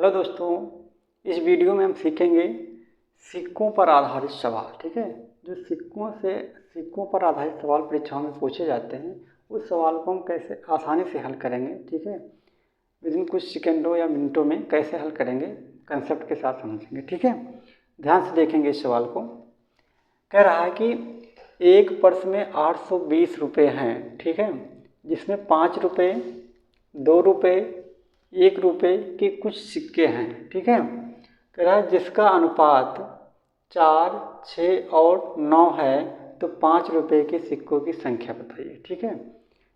Hello दोस्तों, इस video में हम सीखेंगे सिक्कों पर आधारित सवाल। ठीक है, जो सिक्कों पर आधारित सवाल परीक्षाओं में पूछे जाते हैं, उस सवाल को हम कैसे आसानी से हल करेंगे। ठीक है, विदिन कुछ सेकंडों या मिनटों में कैसे हल करेंगे, कंसेप्ट के साथ समझेंगे। ठीक है, ध्यान से देखेंगे इस सवाल को। कह रहा है कि एक पर्स में 820 रुपये हैं। ठीक है, जिसमें 5 रुपये, 2 रुपये, 1 रुपये के कुछ सिक्के हैं। ठीक है, कह रहा है जिसका अनुपात 4, 6 और 9 है, तो 5 रुपये के सिक्कों की संख्या बताइए। ठीक है,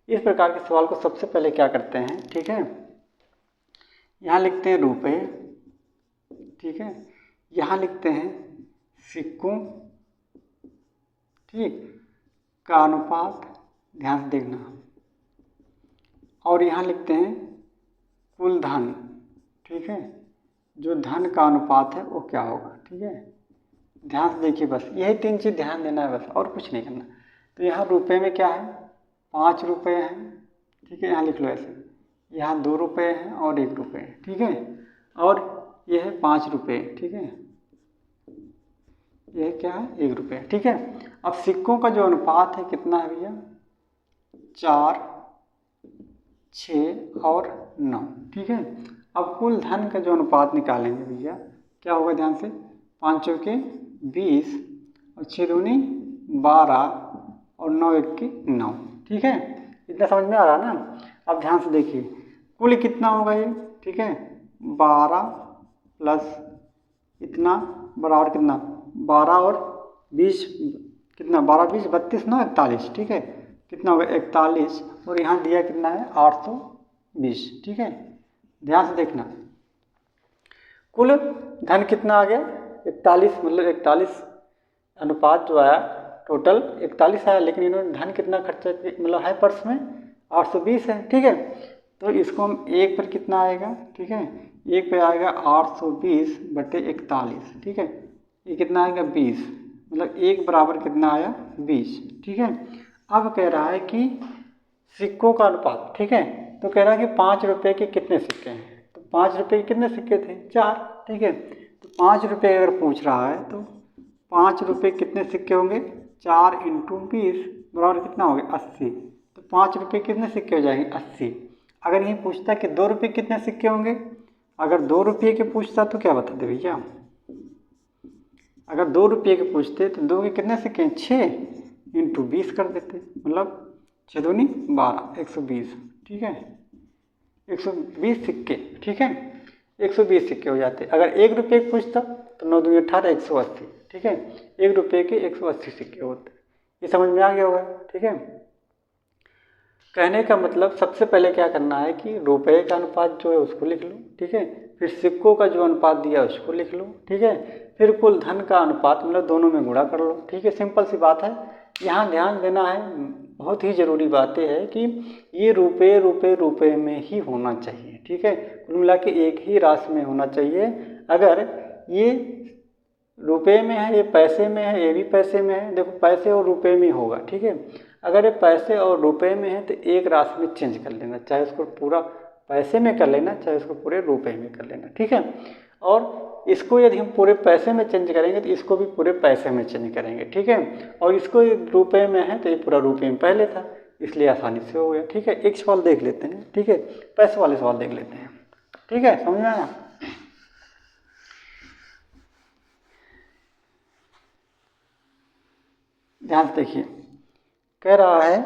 इस प्रकार के सवाल को सबसे पहले क्या करते हैं। ठीक है, यहाँ लिखते हैं रुपये। ठीक है, यहाँ लिखते हैं सिक्कों, ठीक, का अनुपात, ध्यान से देखना, और यहाँ लिखते हैं कुल धन। ठीक है, जो धन का अनुपात है वो क्या होगा। ठीक है, ध्यान से देखिए, बस यही 3 चीज़ ध्यान देना है, बस और कुछ नहीं करना। तो यहाँ रुपये में क्या है, 5 रुपये हैं। ठीक है, यहाँ लिख लो ऐसे, यहाँ 2 रुपये हैं और 1 रुपये है। ठीक है, और यह है 5 रुपये। ठीक है, यह क्या है, 1 रुपये। ठीक है, अब सिक्कों का जो अनुपात है कितना है भैया, 4, 6 और 9। ठीक है, अब कुल धन का जो अनुपात निकालेंगे भैया, क्या होगा, ध्यान से, 5 चौके 20 और 6 दूनी 12 और 9 एक की 9। ठीक है, इतना समझ में आ रहा ना। अब ध्यान से देखिए, कुल कितना होगा ये। ठीक है, 12 प्लस इतना बराबर कितना, 12 और 20 कितना, 12 20 32 9 41। ठीक है, कितना होगा 41, और यहाँ दिया कितना है 820। ठीक है, ध्यान से देखना, कुल धन कितना आ गया 41, मतलब 41 अनुपात जो आया, टोटल 41 आया, लेकिन इन्होंने धन कितना खर्चा, मतलब है पर्स में 820 है। ठीक है, तो इसको हम 1 पर कितना आएगा। ठीक है, 1 पे आएगा 820 बटे 41। ठीक है, ये कितना आएगा 20, मतलब 1 बराबर कितना आया 20। ठीक है, अब कह रहा है कि सिक्कों का अनुपात। ठीक है, तो कह रहा है कि 5 रुपये के कितने सिक्के हैं, तो 5 रुपये के कितने सिक्के थे, 4। ठीक है, तो 5 रुपये अगर पूछ रहा है तो 5 रुपये कितने सिक्के होंगे, 4 × 20 बराबर कितना हो गया 80। तो 5 रुपये कितने सिक्के हो जाएंगे 80। अगर यही पूछता कि 2 रुपये कितने सिक्के होंगे, अगर 2 रुपये के पूछता तो क्या बताते भैया, अगर 2 रुपये के पूछते तो 2 के कितने सिक्के हैं, 6 × 20 कर देते, मतलब 6 दूनी 12, 120। ठीक है, 120 सिक्के। ठीक है, 120 सिक्के हो जाते। अगर 1 रुपये के पूछता तो 9 दूनी 18, 180। ठीक है, 1 रुपये के 180 सिक्के होते। ये समझ में आ गया होगा। ठीक है, कहने का मतलब सबसे पहले क्या करना है कि रुपये का अनुपात जो है उसको लिख लो। ठीक है, फिर सिक्कों का जो अनुपात दिया उसको लिख लो। ठीक है, फिर कुल धन का अनुपात, मतलब दोनों में गुणा कर लो। ठीक है, सिंपल सी बात है। यहाँ ध्यान देना है, बहुत ही ज़रूरी बातें है कि ये रुपये में ही होना चाहिए। ठीक है, कुल मिला के एक ही राशि में होना चाहिए। अगर ये रुपये में है, ये पैसे में है, ये भी पैसे में है, देखो पैसे और रुपये में होगा। ठीक है, अगर ये पैसे और रुपये में है तो एक राशि में चेंज कर लेना, चाहे उसको पूरा पैसे में कर लेना, चाहे उसको पूरे रुपये में कर लेना। ठीक है, और इसको यदि हम पूरे पैसे में चेंज करेंगे तो इसको भी पूरे पैसे में चेंज करेंगे। ठीक है, और इसको रुपये में है तो ये पूरा रुपये में पहले था, इसलिए आसानी से हो गया। ठीक है, एक सवाल देख लेते हैं। ठीक है, पैसे वाले सवाल देख लेते हैं। ठीक है, समझ में आया। ध्यान से देखिए, कह रहा है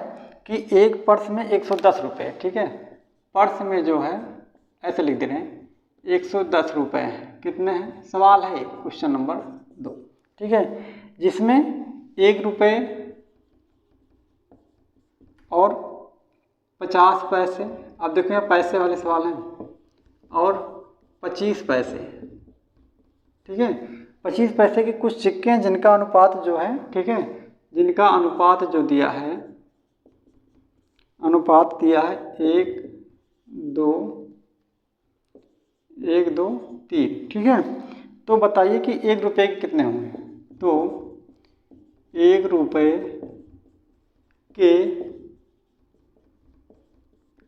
कि एक पर्स में 110 रुपये। ठीक है, पर्स में जो है ऐसे लिख दे रहे हैं 110 रुपये हैं, कितने हैं, सवाल है क्वेश्चन नंबर 2। ठीक है, जिसमें 1 रुपये और 50 पैसे, अब देखो यहाँ पैसे वाले सवाल हैं, और 25 पैसे। ठीक है, 25 पैसे के कुछ सिक्के हैं जिनका अनुपात जो है, ठीक है, जिनका अनुपात जो दिया है, अनुपात दिया है 1, 2, 1, 2, 3। ठीक है, तो बताइए कि 1 रुपये के कितने होंगे। तो 1 रुपये के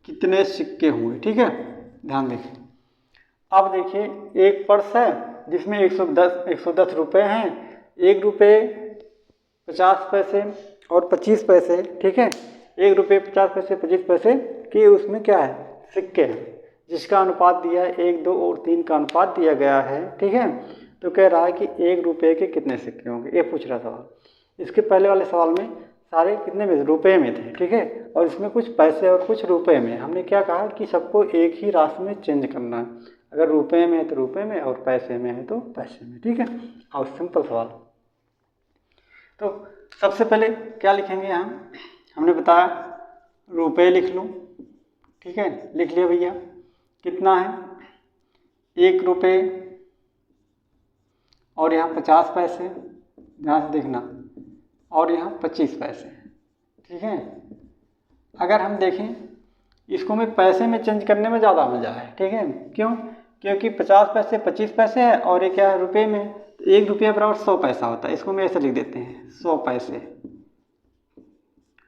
कितने सिक्के होंगे। ठीक है, ध्यान देखिए, अब देखिए एक पर्स है जिसमें 110 रुपये हैं, 1 रुपये 50 पैसे और 25 पैसे, ठीक है। 1 रुपये 50 पैसे 25 पैसे के उसमें क्या है, सिक्के हैं, जिसका अनुपात दिया है 1, 2 और 3 का अनुपात दिया गया है, ठीक है। तो कह रहा है कि 1 रुपये के कितने सिक्के होंगे, ये पूछ रहा सवाल। इसके पहले वाले सवाल में सारे कितने में, रुपये में थे, ठीक है, और इसमें कुछ पैसे और कुछ रुपये में। हमने क्या कहा कि सबको एक ही राशि में चेंज करना है, अगर रुपये में है तो रुपये में और पैसे में है तो पैसे में, ठीक है। और सिंपल सवाल। तो सबसे पहले क्या लिखेंगे यहाँ, हमने बताया रुपये लिख लो, ठीक है, लिख लिया भैया। कितना है, 1 रुपये और यहाँ 50 पैसे, ध्यान से देखना, और यहाँ 25 पैसे, ठीक है। अगर हम देखें इसको में पैसे में चेंज करने में ज़्यादा मज़ा है, ठीक है। क्यों, क्योंकि 50 पैसे 25 पैसे है और ये क्या है, रुपये में। तो 1 रुपया बराबर 100 पैसा होता है, इसको मैं ऐसे लिख देते हैं 100 पैसे,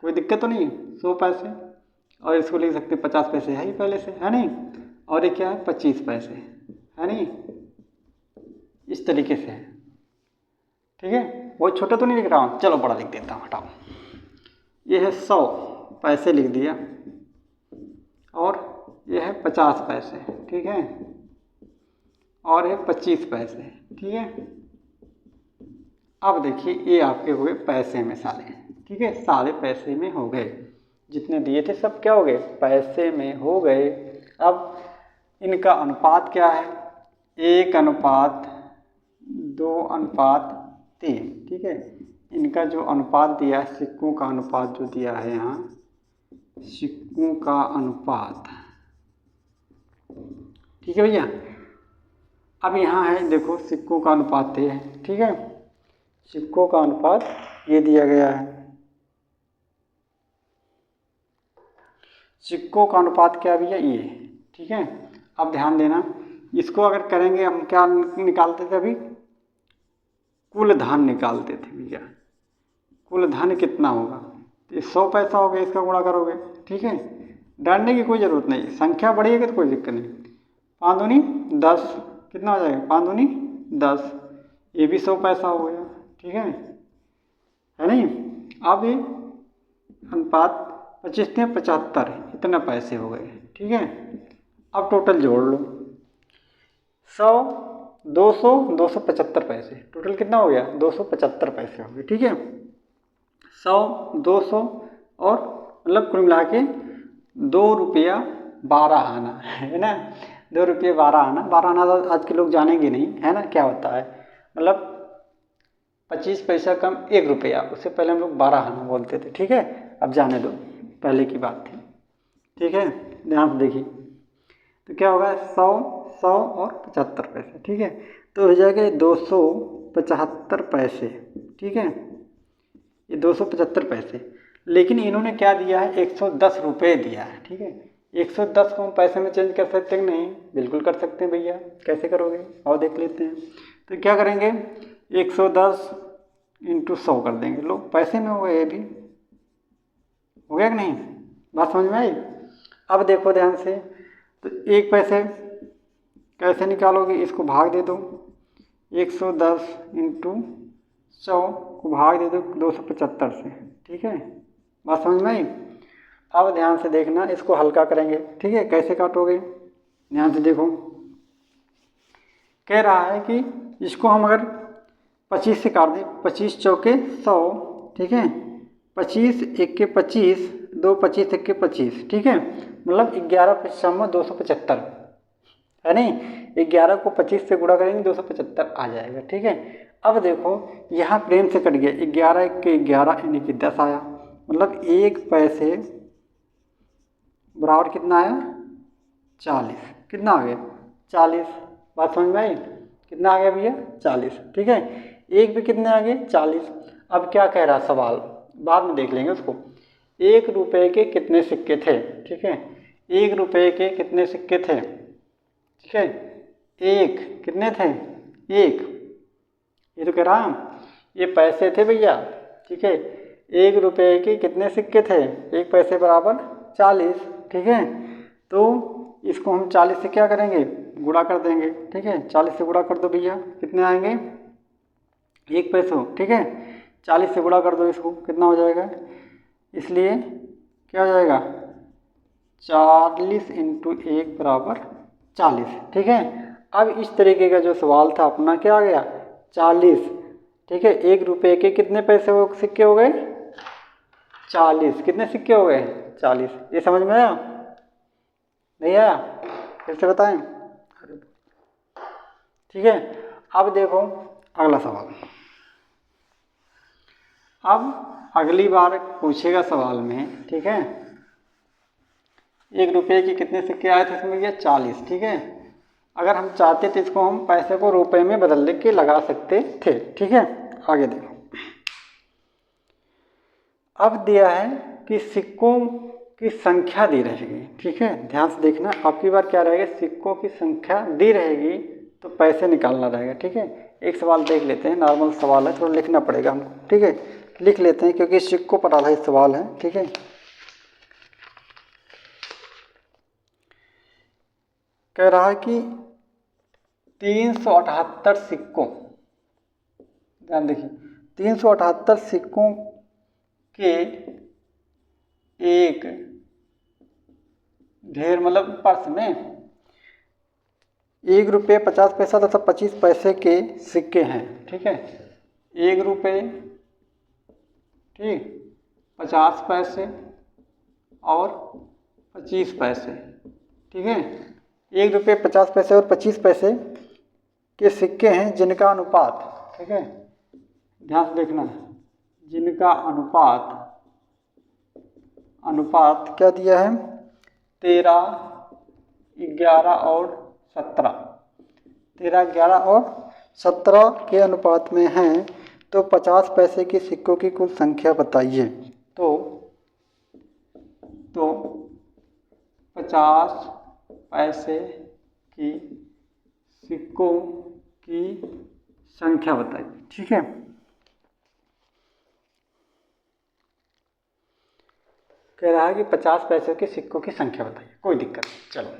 कोई दिक्कत तो नहीं, 100 पैसे। और इसको लिख सकते हैं 50 पैसे है ही पहले से, है नहीं, और ये क्या है 25 पैसे, है नहीं, इस तरीके से है, ठीक है। बहुत छोटा तो नहीं लिख रहा हूँ, चलो बड़ा लिख देता हूँ, हटाओ। ये है 100 पैसे लिख दिया, और ये है 50 पैसे, ठीक है, और है 25 पैसे, ठीक है। अब देखिए ये आपके हो गए पैसे में सारे, ठीक है, सारे पैसे में हो गए, जितने दिए थे सब क्या हो गए, पैसे में हो गए। अब इनका अनुपात क्या है, 1:2:3, ठीक है। इनका जो अनुपात दिया है, सिक्कों का अनुपात जो दिया है यहाँ, सिक्कों का अनुपात, ठीक है भैया। अब यहाँ है देखो सिक्कों का अनुपात ये है, ठीक है, सिक्कों का अनुपात ये दिया गया है। सिक्कों का अनुपात क्या भैया, ये, ठीक है। अब ध्यान देना, इसको अगर करेंगे हम क्या निकालते थे अभी, कुल धन निकालते थे भैया। कुल धन कितना होगा, तो 100 पैसा हो गया, इसका गुणा करोगे, ठीक है। डरने की कोई ज़रूरत नहीं, संख्या बढ़ेगी तो कोई दिक्कत नहीं। 5 दूनी 10, कितना हो जाएगा, 5 दूनी 10, ये भी 100 पैसा हो गया, ठीक है नहीं। अब ये अनुपात 25 × 75, इतना पैसे हो गए, ठीक है। अब टोटल जोड़ लो, 100, 200, 275 पैसे, टोटल कितना हो गया, 275 पैसे हो गए, ठीक है। 100, 200 और मतलब कुल मिला के 2 रुपया 12 आना, है ना, 2 रुपये 12 आना। 12 आना तो आज के लोग जानेंगे नहीं, है ना, क्या होता है, मतलब 25 पैसा कम 1 रुपया, उससे पहले हम लोग 12 आना बोलते थे, ठीक है। अब जाने दो, पहले की बात थी, ठीक है, ध्यान से देखिए। तो क्या होगा, 100, 100 और 75 पैसे, ठीक है। तो हो जाएगा 275 पैसे, ठीक है, ये 275 पैसे। लेकिन इन्होंने क्या दिया है, 110 रुपये दिया है, ठीक है। 110 को हम पैसे में चेंज कर सकते हैं नहीं, बिल्कुल कर सकते हैं भैया। कैसे करोगे, और देख लेते हैं। तो क्या करेंगे, 110 × 100 कर देंगे, लो पैसे में हो गए, ये भी हो गया कि नहीं, बात समझ में आई। अब देखो ध्यान से, तो 1 पैसे कैसे निकालोगे, इसको भाग दे दो, 110 × 100 को भाग दे दो 275 से, ठीक है, बात समझ में आई। अब ध्यान से देखना, इसको हल्का करेंगे, ठीक है। कैसे काटोगे, ध्यान से देखो, कह रहा है कि इसको हम अगर 25 से काट दें, 25 चौके 100, ठीक है, 25 1 25, 2 25 1 25, ठीक है, मतलब 11/275, है नहीं। 11 को 25 से गुणा करेंगे 275 आ जाएगा, ठीक है। अब देखो यहाँ प्रेम से कट गया, 11 1 11 यानी कि 10 आया, मतलब 1 पैसे बराबर कितना आया, 40, कितना आ गया, 40, बात समझ में आई, कितना आ गया भैया, 40, ठीक है। 1 भी कितने आ गए, 40। अब क्या कह रहा सवाल, बाद में देख लेंगे उसको। 1 रुपये के कितने सिक्के थे, ठीक है, 1 रुपये के कितने सिक्के थे, ठीक है, 1 कितने थे, 1, ये तो कह रहा ये पैसे थे भैया, ठीक है। 1 रुपये के कितने सिक्के थे, 1 पैसे बराबर 40, ठीक है। तो इसको हम 40 से क्या करेंगे, गुणा कर देंगे, ठीक है। 40 से गुणा कर दो भैया, कितने आएंगे 1 पैसों, ठीक है। 40 से गुणा कर दो इसको, कितना हो जाएगा, इसलिए क्या हो जाएगा 40 इंटू 1 बराबर 40, ठीक है। अब इस तरीके का जो सवाल था अपना क्या आ गया 40, ठीक है। 1 रुपये के कितने पैसे वो सिक्के हो गए 40, कितने सिक्के हो गए 40। ये समझ में आया, नहीं आया, फिर से बताएं, ठीक है। अब देखो अगला सवाल, अब अगली बार पूछेगा सवाल में, ठीक है। 1 रुपये के कितने सिक्के आए थे इसमें भैया 40, ठीक है। अगर हम चाहते तो इसको हम पैसे को रुपए में बदल के लगा सकते थे, ठीक है। आगे देखो, अब दिया है कि सिक्कों की संख्या दी रहेगी, ठीक है। ध्यान से देखना, आपकी बार क्या रहेगा, सिक्कों की संख्या दी रहेगी तो पैसे निकालना रहेगा, ठीक है। एक सवाल देख लेते हैं, नॉर्मल सवाल है, थोड़ा लिखना पड़ेगा हमको, ठीक है। लिख लेते हैं क्योंकि सिक्कों पर आधारित सवाल है, ठीक है। कह रहा है कि 378 सिक्कों, ध्यान देखिए 378 सिक्कों के एक ढेर मतलब पर्स में 1 रुपये 50 पैसा तथा 25 पैसे के सिक्के हैं, ठीक है। 1 रुपये, ठीक, 50 पैसे और 25 पैसे, ठीक है। 1 रुपये 50 पैसे और 25 पैसे के सिक्के हैं जिनका अनुपात, ठीक है, ध्यान से देखना, जिनका अनुपात क्या दिया है 13, 11 और 17, 13, 11 और 17 के अनुपात में हैं, तो 50 पैसे के सिक्कों की कुल संख्या बताइए। तो 50 पैसे की सिक्कों की संख्या बताइए, ठीक है। कह रहा है कि 50 पैसे के सिक्कों की संख्या बताइए, कोई दिक्कत नहीं, चलो।